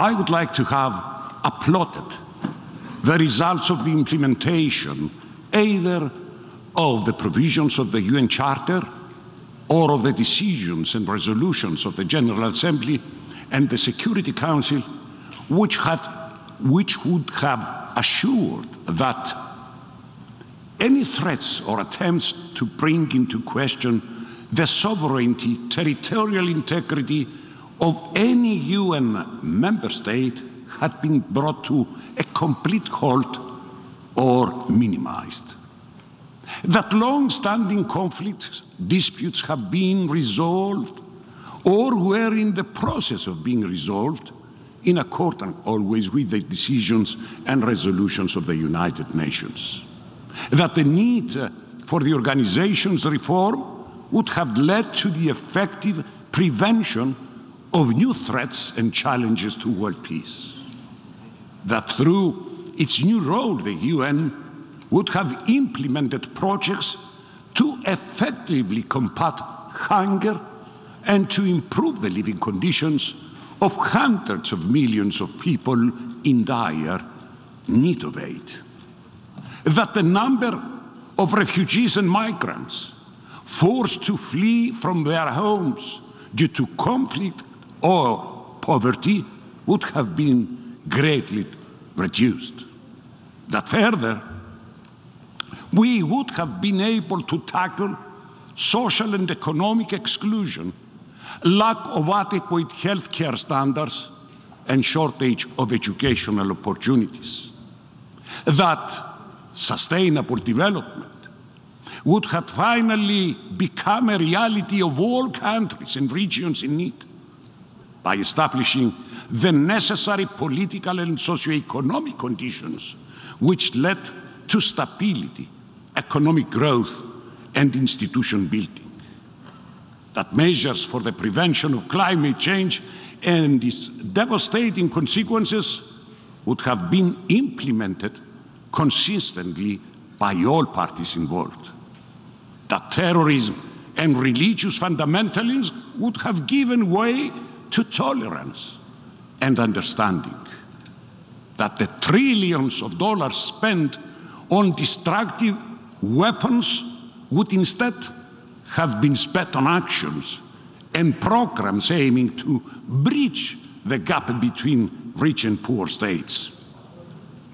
I would like to have applauded the results of the implementation either of the provisions of the UN Charter or of the decisions and resolutions of the General Assembly and the Security Council, which would have assured that any threats or attempts to bring into question the sovereignty, territorial integrity of any UN member state had been brought to a complete halt or minimized. That long-standing conflicts, disputes have been resolved or were in the process of being resolved in accordance always with the decisions and resolutions of the United Nations. That the need for the organization's reform would have led to the effective prevention of new threats and challenges to world peace. That through its new role, the UN would have implemented projects to effectively combat hunger and to improve the living conditions of hundreds of millions of people in dire need of aid. That the number of refugees and migrants forced to flee from their homes due to conflict or poverty would have been greatly reduced. That further, we would have been able to tackle social and economic exclusion, lack of adequate healthcare standards, and shortage of educational opportunities. That sustainable development would have finally become a reality of all countries and regions in need by establishing the necessary political and socio-economic conditions which led to stability, economic growth, and institution building. That measures for the prevention of climate change and its devastating consequences would have been implemented consistently by all parties involved. That terrorism and religious fundamentalism would have given way to tolerance and understanding. That the trillions of dollars spent on destructive weapons would instead have been spent on actions and programs aiming to bridge the gap between rich and poor states.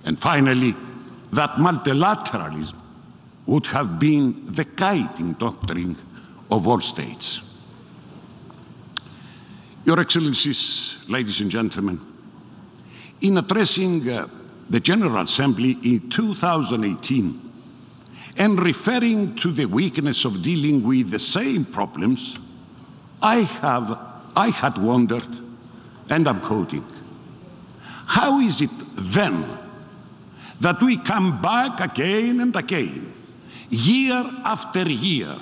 And finally, that multilateralism would have been the guiding doctrine of all states. Your Excellencies, ladies and gentlemen, in addressing the General Assembly in 2018 and referring to the weakness of dealing with the same problems, I had wondered, and I'm quoting, how is it then that we come back again and again, year after year,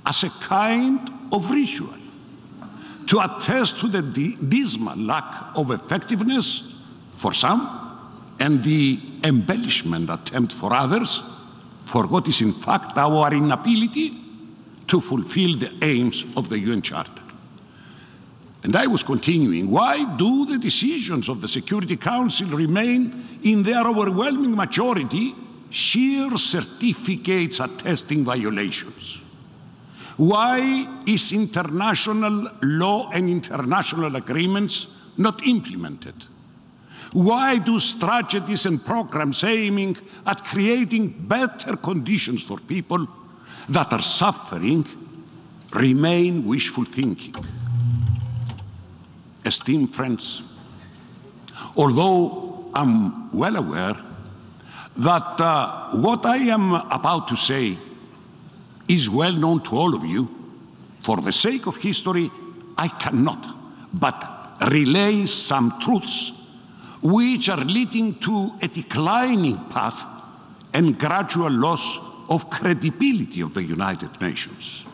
as a kind of ritual, to attest to the dismal lack of effectiveness for some and the embellishment attempt for others for what is in fact our inability to fulfill the aims of the UN Charter. And I was continuing, why do the decisions of the Security Council remain in their overwhelming majority sheer certificates attesting violations? Why is international law and international agreements not implemented? Why do strategies and programs aiming at creating better conditions for people that are suffering remain wishful thinking? Esteemed friends, although I'm well aware that what I am about to say is well known to all of you, for the sake of history, I cannot but relay some truths which are leading to a declining path and gradual loss of credibility of the United Nations,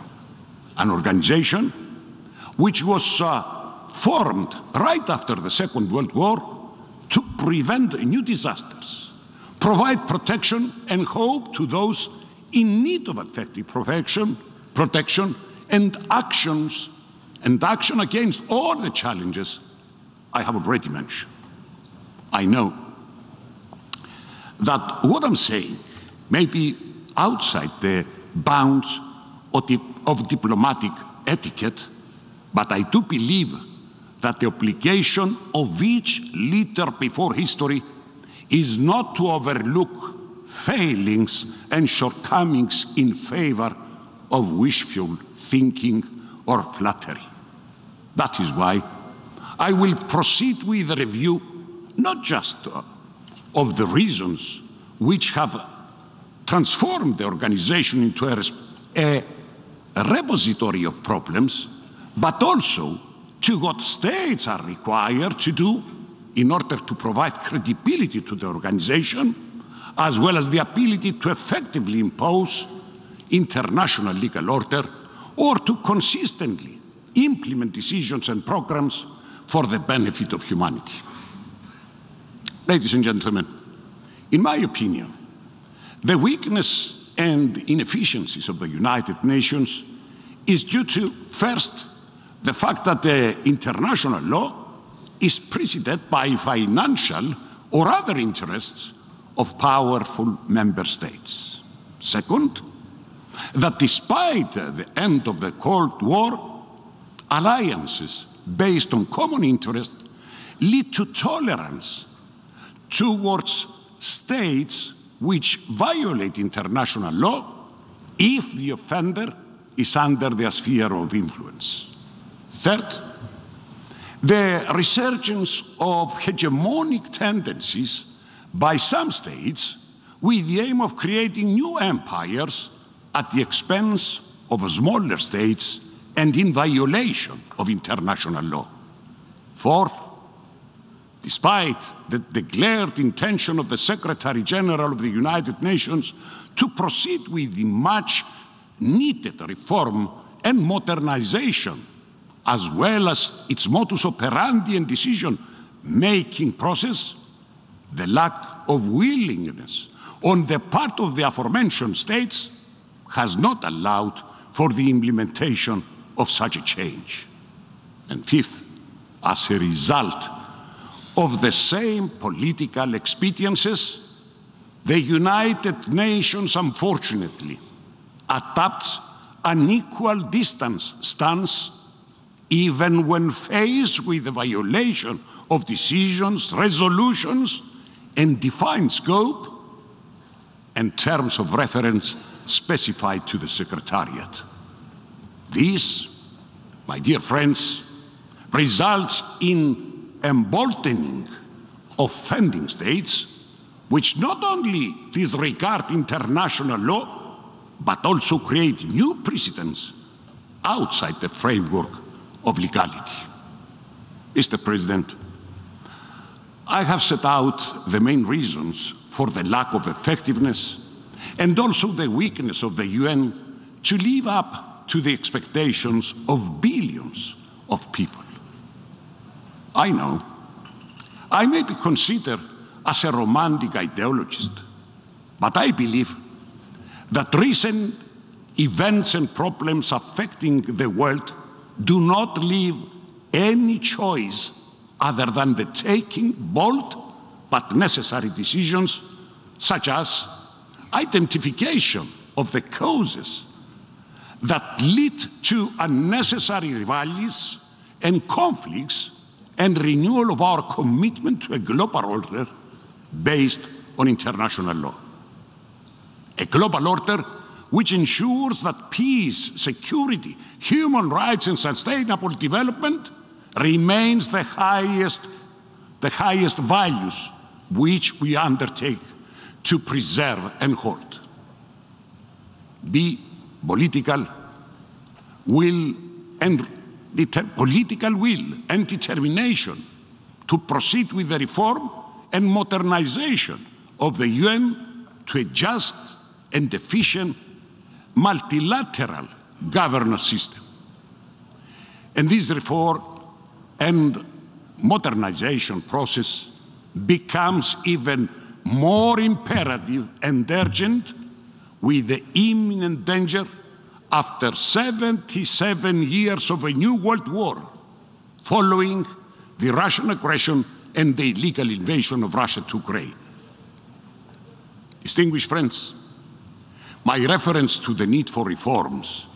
an organization which was formed right after the Second World War to prevent new disasters, provide protection and hope to those in need of effective protection and action against all the challenges I have already mentioned. I know that what I'm saying may be outside the bounds of diplomatic etiquette, but I do believe that the obligation of each leader before history is not to overlook failings and shortcomings in favor of wishful thinking or flattery. That is why I will proceed with a review not just of the reasons which have transformed the organization into a repository of problems, but also to what states are required to do in order to provide credibility to the organization, as well as the ability to effectively impose international legal order or to consistently implement decisions and programs for the benefit of humanity. Ladies and gentlemen, in my opinion, the weakness and inefficiencies of the United Nations is due to, first, the fact that the international law is preceded by financial or other interests of powerful member states. Second, that despite the end of the Cold War, alliances based on common interest lead to tolerance towards states which violate international law if the offender is under their sphere of influence. Third, the resurgence of hegemonic tendencies by some states with the aim of creating new empires at the expense of smaller states and in violation of international law. Fourth, despite the declared intention of the Secretary General of the United Nations to proceed with the much needed reform and modernization, as well as its modus operandi and decision-making process, the lack of willingness on the part of the aforementioned states has not allowed for the implementation of such a change. And fifth, as a result of the same political expediencies, the United Nations, unfortunately, adopts an equal distance stance even when faced with the violation of decisions, resolutions, and defined scope and terms of reference specified to the Secretariat. This, my dear friends, results in emboldening offending states which not only disregard international law, but also create new precedents outside the framework of legality. Mr. President, I have set out the main reasons for the lack of effectiveness and also the weakness of the UN to live up to the expectations of billions of people. I know I may be considered as a romantic ideologist, but I believe that recent events and problems affecting the world do not leave any choice other than the taking bold but necessary decisions, such as identification of the causes that lead to unnecessary rallies and conflicts and renewal of our commitment to a global order based on international law. A global order which ensures that peace, security, human rights, and sustainable development remains the highest values which we undertake to preserve and hold. B, political will and determination to proceed with the reform and modernization of the UN to a just and efficient multilateral governance system. And this reform and modernization process becomes even more imperative and urgent with the imminent danger after 77 years of a new world war, following the Russian aggression and the illegal invasion of Russia to Ukraine. Distinguished friends, my reference to the need for reforms,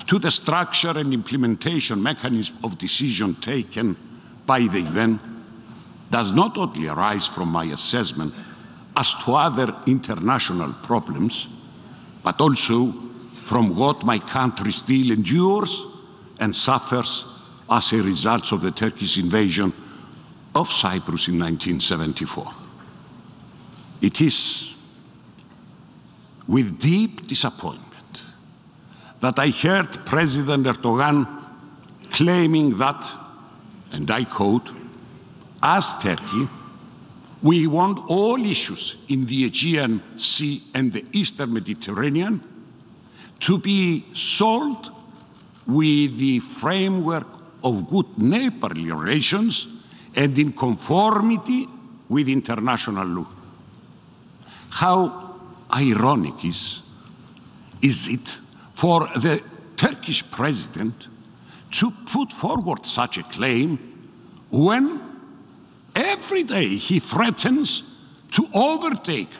to the structure and implementation mechanism of decision taken by the UN, does not only arise from my assessment as to other international problems, but also from what my country still endures and suffers as a result of the Turkish invasion of Cyprus in 1974. It is with deep disappointment that I heard President Erdogan claiming that, and I quote, "As Turkey, we want all issues in the Aegean Sea and the Eastern Mediterranean to be solved with the framework of good neighborly relations and in conformity with international law." How ironic is it for the Turkish president to put forward such a claim when every day he threatens to overtake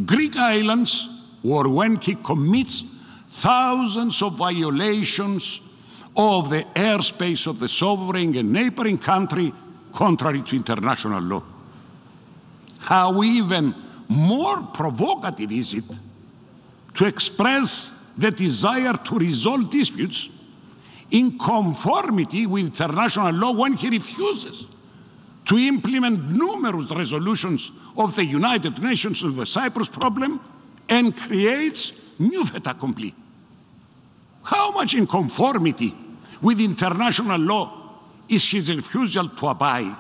Greek islands, or when he commits thousands of violations of the airspace of the sovereign and neighboring country contrary to international law? How even more provocative is it to express the desire to resolve disputes in conformity with international law when he refuses to implement numerous resolutions of the United Nations on the Cyprus problem and creates new fait accompli? How much in conformity with international law is his refusal to abide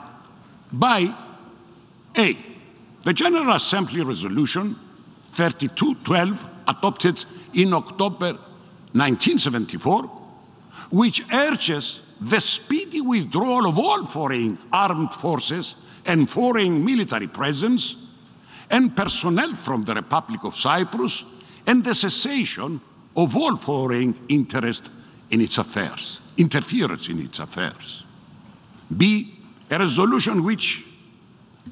by A, the General Assembly Resolution 3212, adopted in October 1974, which urges the speedy withdrawal of all foreign armed forces and foreign military presence and personnel from the Republic of Cyprus, and the cessation of all foreign interest in its affairs, interference in its affairs. B, a resolution which,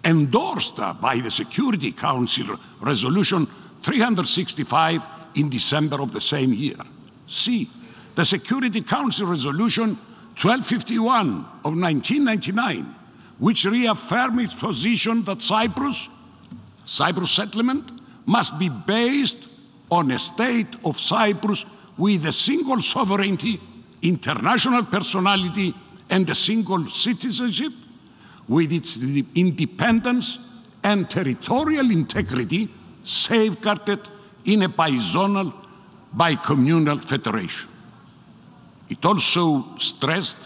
endorsed by the Security Council Resolution 365 in December of the same year. C, the Security Council Resolution 1251 of 1999, which reaffirmed its position that Cyprus settlement must be based on a state of Cyprus with a single sovereignty, international personality, and a single citizenship, with its independence and territorial integrity safeguarded in a bizonal, bicommunal federation. It also stressed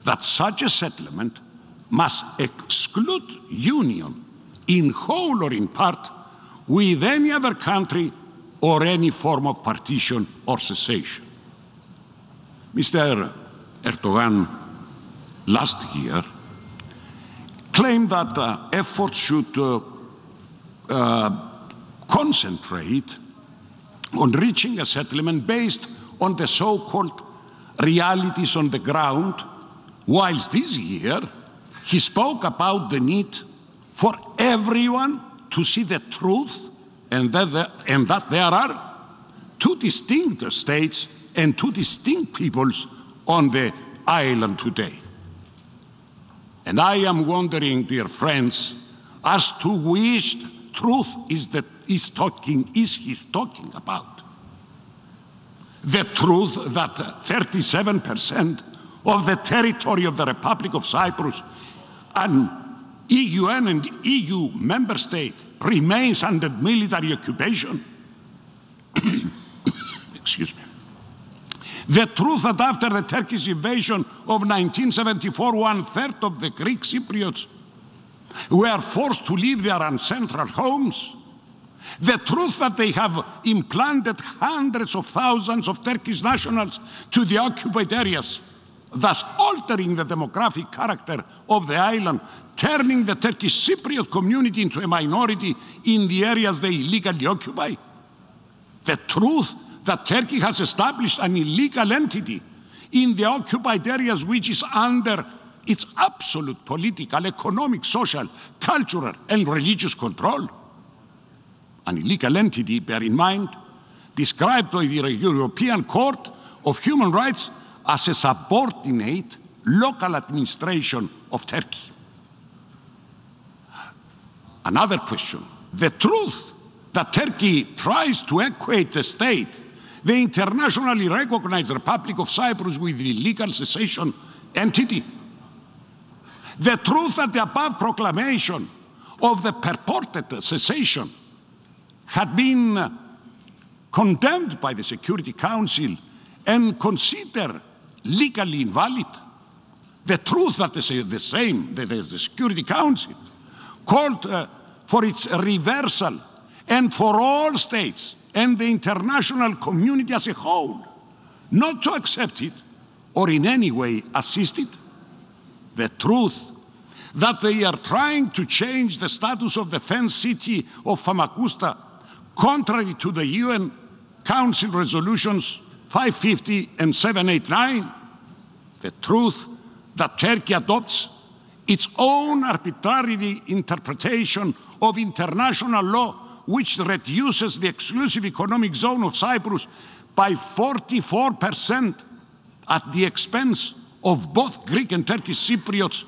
that such a settlement must exclude union in whole or in part with any other country or any form of partition or cessation. Mr. Erdogan last year claimed that efforts should concentrate on reaching a settlement based on the so-called realities on the ground, whilst this year he spoke about the need for everyone to see the truth and that there are two distinct states and two distinct peoples on the island today. And I am wondering, dear friends, as to which truth is he talking about. The truth that 37% of the territory of the Republic of Cyprus, an UN and EU member state, remains under military occupation? Excuse me. The truth that after the Turkish invasion of 1974, 1/3 of the Greek Cypriots were forced to leave their ancestral homes. The truth that they have implanted hundreds of thousands of Turkish nationals to the occupied areas, thus altering the demographic character of the island, turning the Turkish Cypriot community into a minority in the areas they illegally occupy. The truth that Turkey has established an illegal entity in the occupied areas which is under its absolute political, economic, social, cultural, and religious control. An illegal entity, bear in mind, described by the European Court of Human Rights as a subordinate local administration of Turkey. Another question, the truth that Turkey tries to equate the state, the internationally recognized Republic of Cyprus, with the illegal secession entity. The truth that the above proclamation of the purported secession had been condemned by the Security Council and considered legally invalid. The truth that the Security Council called for its reversal, and for all states and the international community as a whole not to accept it or in any way assist it. The truth that they are trying to change the status of the fenced city of Famagusta contrary to the UN Council resolutions 550 and 789. The truth that Turkey adopts its own arbitrary interpretation of international law, which reduces the exclusive economic zone of Cyprus by 44% at the expense of both Greek and Turkish Cypriots,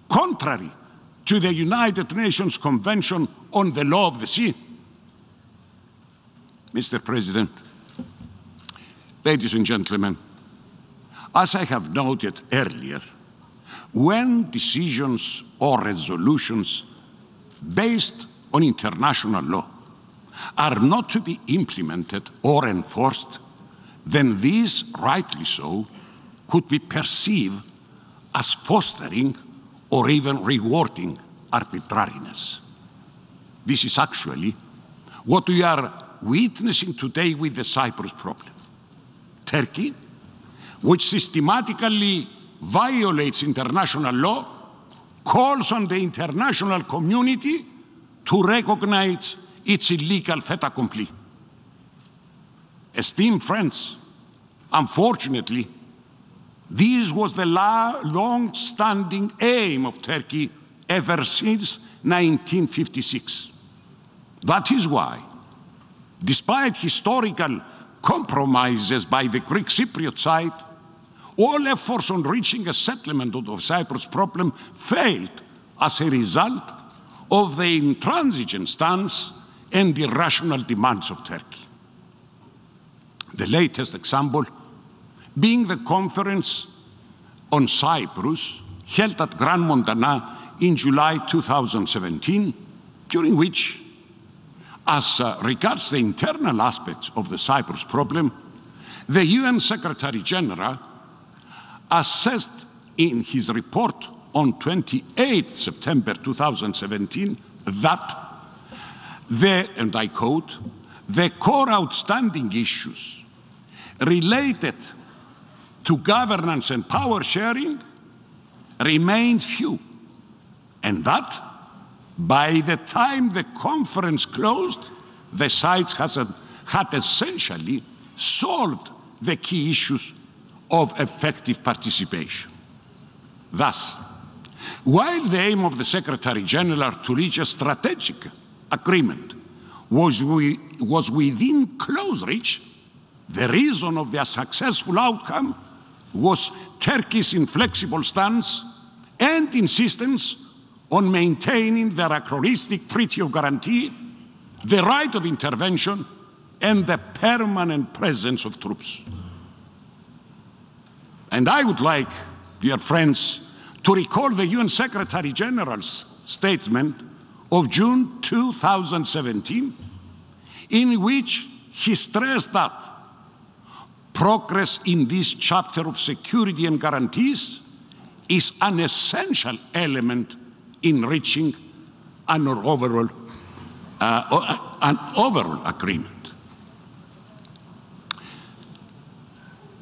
contrary to the United Nations Convention on the Law of the Sea. Mr. President, ladies and gentlemen, as I have noted earlier, when decisions or resolutions based on international law are not to be implemented or enforced, then these, rightly so, could be perceived as fostering or even rewarding arbitrariness. This is actually what we are witnessing today with the Cyprus problem. Turkey, which systematically violates international law, calls on the international community to recognize its illegal fait accompli. Esteemed friends, unfortunately, this was the long-standing aim of Turkey ever since 1956. That is why, despite historical compromises by the Greek Cypriot side, all efforts on reaching a settlement of the Cyprus problem failed as a result of the intransigent stance and irrational demands of Turkey. The latest example being the conference on Cyprus held at Grand Montana in July 2017, during which, as regards the internal aspects of the Cyprus problem, the UN Secretary General assessed in his report on 28 September 2017 that and I quote, the core outstanding issues related to governance and power sharing remained few, and that by the time the conference closed, the sides had essentially solved the key issues of effective participation. Thus, while the aim of the Secretary General to reach a strategic agreement was within close reach, the reason of their successful outcome was Turkey's inflexible stance and insistence on maintaining the anachronistic Treaty of Guarantee, the right of intervention, and the permanent presence of troops. And I would like, dear friends, to recall the UN Secretary General's statement of June 2017, in which he stressed that progress in this chapter of security and guarantees is an essential element in reaching an overall agreement.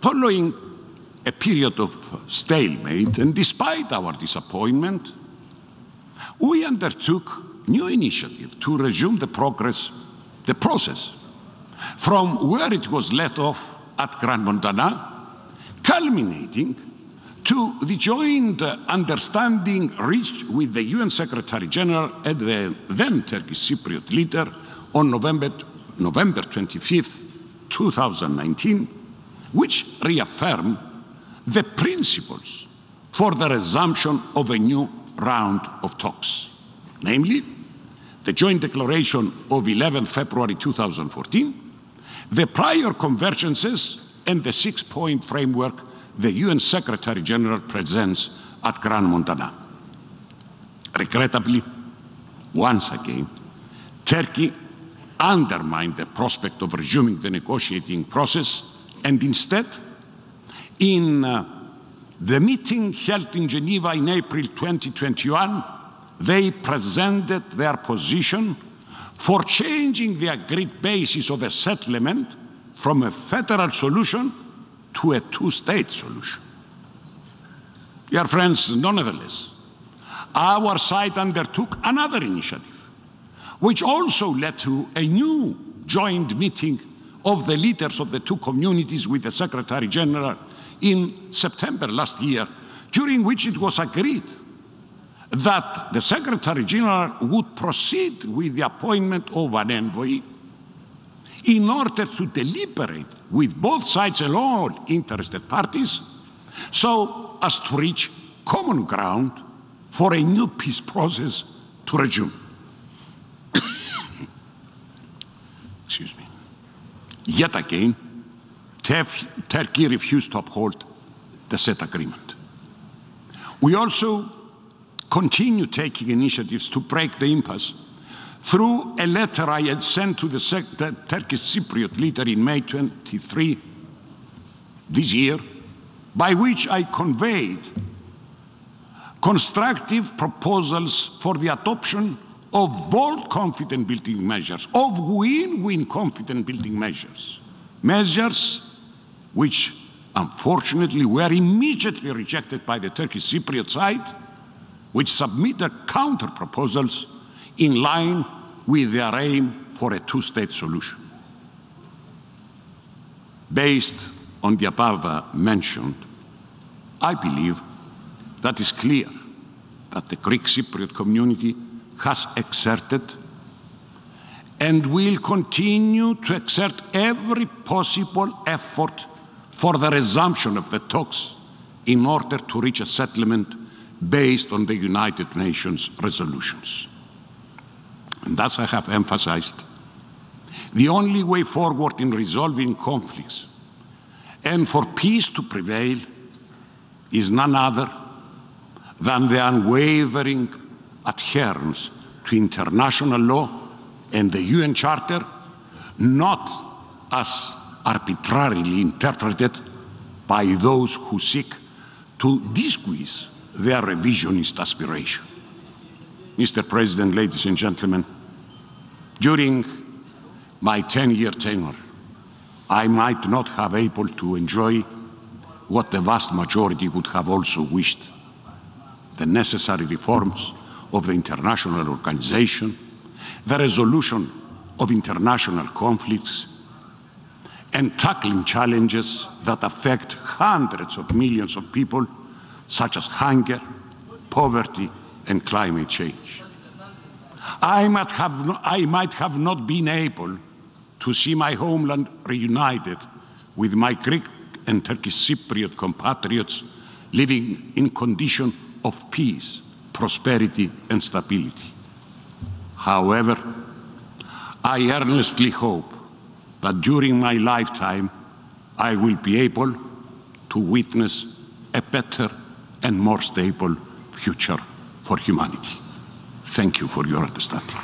Following a period of stalemate, and despite our disappointment, we undertook new initiative to resume the process from where it was let off at Grand Montana, culminating to the joint understanding reached with the UN Secretary-General and the then Turkish Cypriot leader on November 25th, 2019, which reaffirmed the principles for the resumption of a new round of talks, namely the joint declaration of 11 February 2014, the prior convergences, and the six-point framework the UN Secretary-General presents at Grand Montana. Regrettably, once again, Turkey undermined the prospect of resuming the negotiating process, and instead, in the meeting held in Geneva in April 2021, they presented their position for changing the agreed basis of a settlement from a federal solution to a two-state solution. Dear friends, nonetheless, our side undertook another initiative, which also led to a new joint meeting of the leaders of the two communities with the Secretary-General in September last year, during which it was agreed that the Secretary-General would proceed with the appointment of an envoy in order to deliberate with both sides and all interested parties so as to reach common ground for a new peace process to resume. Excuse me. Yet again, Turkey refused to uphold the said agreement. We also continue taking initiatives to break the impasse through a letter I had sent to the Turkish Cypriot leader in May 23 this year, by which I conveyed constructive proposals for the adoption of bold confidence-building measures, of win-win confidence-building measures, measures which unfortunately were immediately rejected by the Turkish Cypriot side, which submitted counter-proposals in line with their aim for a two-state solution. Based on the above mentioned, I believe that it's clear that the Greek Cypriot community has exerted and will continue to exert every possible effort for the resumption of the talks in order to reach a settlement based on the United Nations resolutions. And as I have emphasized, the only way forward in resolving conflicts and for peace to prevail is none other than the unwavering adherence to international law and the UN Charter, not as arbitrarily interpreted by those who seek to disguise their revisionist aspiration. Mr. President, ladies and gentlemen, during my 10-year tenure, I might not have been able to enjoy what the vast majority would have also wished: the necessary reforms of the international organization, the resolution of international conflicts, and tackling challenges that affect hundreds of millions of people, such as hunger, poverty, and climate change. I might have not been able to see my homeland reunited with my Greek and Turkish Cypriot compatriots living in conditions of peace, prosperity, and stability. However, I earnestly hope that during my lifetime, I will be able to witness a better and more stable future for humanity. Thank you for your understanding.